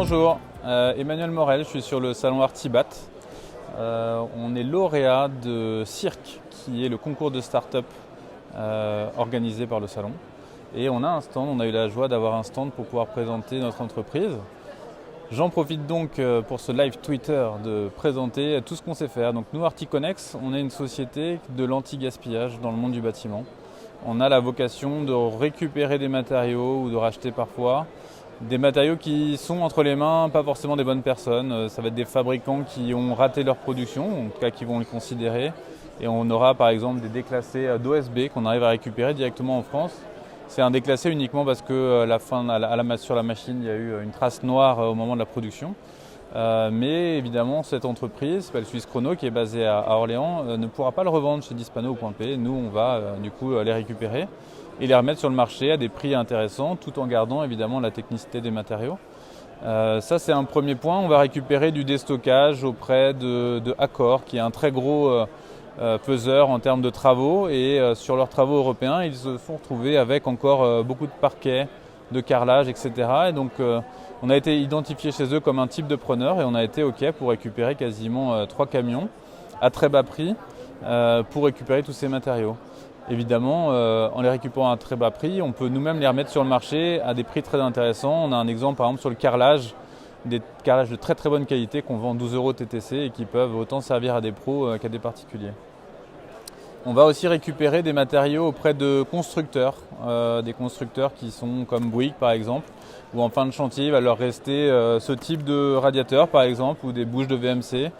Bonjour, Emmanuel Morel, je suis sur le salon Artibat. On est lauréat de Cirque, qui est le concours de start-up organisé par le salon. Et on a un stand, on a eu la joie d'avoir un stand pour pouvoir présenter notre entreprise. J'en profite donc pour ce live Twitter de présenter tout ce qu'on sait faire. Donc nous, Articonex, on est une société de l'anti-gaspillage dans le monde du bâtiment. On a la vocation de récupérer des matériaux ou de racheter parfois des matériaux qui sont entre les mains, pas forcément des bonnes personnes. Ça va être des fabricants qui ont raté leur production, en tout cas qui vont les considérer. Et on aura par exemple des déclassés d'OSB qu'on arrive à récupérer directement en France. C'est un déclassé uniquement parce que sur la machine, il y a eu une trace noire au moment de la production. Mais évidemment, cette entreprise, qui s'appelle Suisse Chrono, qui est basée à Orléans, ne pourra pas le revendre chez Dispano ou Point P. Nous, on va du coup les récupérer et les remettre sur le marché à des prix intéressants, tout en gardant évidemment la technicité des matériaux. Ça, c'est un premier point. On va récupérer du déstockage auprès de Accor, qui est un très gros peseur en termes de travaux. Et sur leurs travaux européens, ils se sont retrouvés avec encore beaucoup de parquets, de carrelage, etc. Et donc, on a été identifié chez eux comme un type de preneur et on a été OK pour récupérer quasiment 3 camions à très bas prix pour récupérer tous ces matériaux. Évidemment, en les récupérant à très bas prix, on peut nous-mêmes les remettre sur le marché à des prix très intéressants. On a un exemple par exemple sur le carrelage, des carrelages de très très bonne qualité qu'on vend 12 € TTC et qui peuvent autant servir à des pros qu'à des particuliers. On va aussi récupérer des matériaux auprès de constructeurs, des constructeurs qui sont comme Bouygues par exemple, ou en fin de chantier, il va leur rester ce type de radiateur par exemple, ou des bouches de VMC.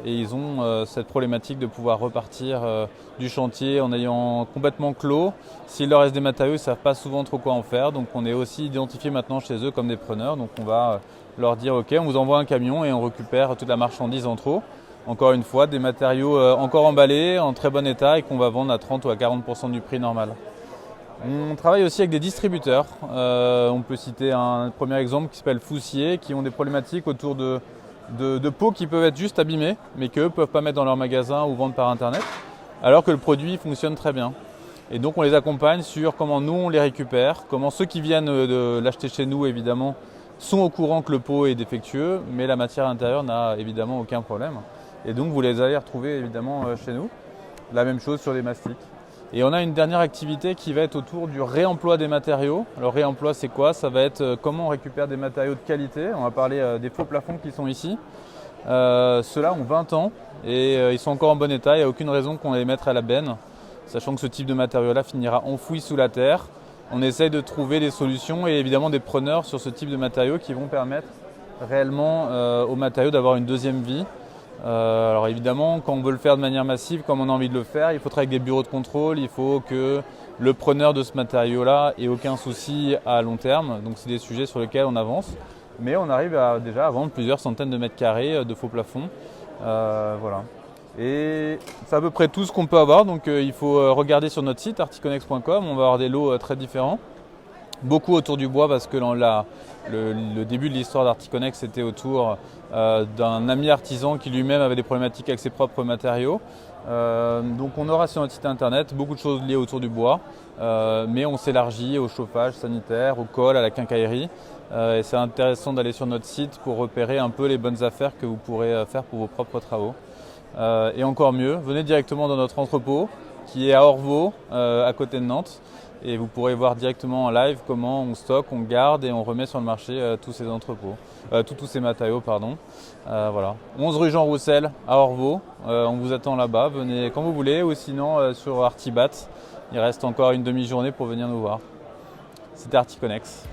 Et ils ont cette problématique de pouvoir repartir du chantier en ayant complètement clos. S'il leur reste des matériaux, ils ne savent pas souvent trop quoi en faire. Donc on est aussi identifié maintenant chez eux comme des preneurs. Donc on va leur dire OK, on vous envoie un camion et on récupère toute la marchandise en trop. Encore une fois, des matériaux encore emballés, en très bon état et qu'on va vendre à 30 ou à 40% du prix normal. On travaille aussi avec des distributeurs. On peut citer un premier exemple qui s'appelle Foussier, qui ont des problématiques autour de pots qui peuvent être juste abîmés, mais qu'eux ne peuvent pas mettre dans leur magasin ou vendre par internet, alors que le produit fonctionne très bien. Et donc on les accompagne sur comment nous on les récupère, comment ceux qui viennent de l'acheter chez nous évidemment sont au courant que le pot est défectueux, mais la matière intérieure n'a évidemment aucun problème. Et donc vous les allez retrouver évidemment chez nous. La même chose sur les mastiques. Et on a une dernière activité qui va être autour du réemploi des matériaux. Alors réemploi c'est quoi? Ça va être comment on récupère des matériaux de qualité. On va parler des faux plafonds qui sont ici. Ceux-là ont 20 ans et ils sont encore en bon état. Il n'y a aucune raison qu'on les mette à la benne, sachant que ce type de matériau-là finira enfoui sous la terre. On essaye de trouver des solutions et évidemment des preneurs sur ce type de matériaux qui vont permettre réellement aux matériaux d'avoir une deuxième vie. Alors évidemment, quand on veut le faire de manière massive, comme on a envie de le faire, il faut travailler avec des bureaux de contrôle, il faut que le preneur de ce matériau-là ait aucun souci à long terme. Donc c'est des sujets sur lesquels on avance. Mais on arrive déjà à vendre plusieurs centaines de mètres carrés de faux plafonds. Voilà. Et c'est à peu près tout ce qu'on peut avoir. Donc il faut regarder sur notre site articonex.com, on va avoir des lots très différents. Beaucoup autour du bois parce que le début de l'histoire d'Articonex était autour d'un ami artisan qui lui-même avait des problématiques avec ses propres matériaux. Donc on aura sur notre site internet beaucoup de choses liées autour du bois, mais on s'élargit au chauffage sanitaire, au col, à la quincaillerie. Et c'est intéressant d'aller sur notre site pour repérer un peu les bonnes affaires que vous pourrez faire pour vos propres travaux. Et encore mieux, venez directement dans notre entrepôt qui est à Orvaux, à côté de Nantes. Et vous pourrez voir directement en live comment on stocke, on garde et on remet sur le marché tous ces entrepôts, tous ces matériaux. Voilà. 11 rue Jean Roussel à Orvaux, on vous attend là-bas, venez quand vous voulez ou sinon sur Artibat. Il reste encore une demi-journée pour venir nous voir. C'était Articonex.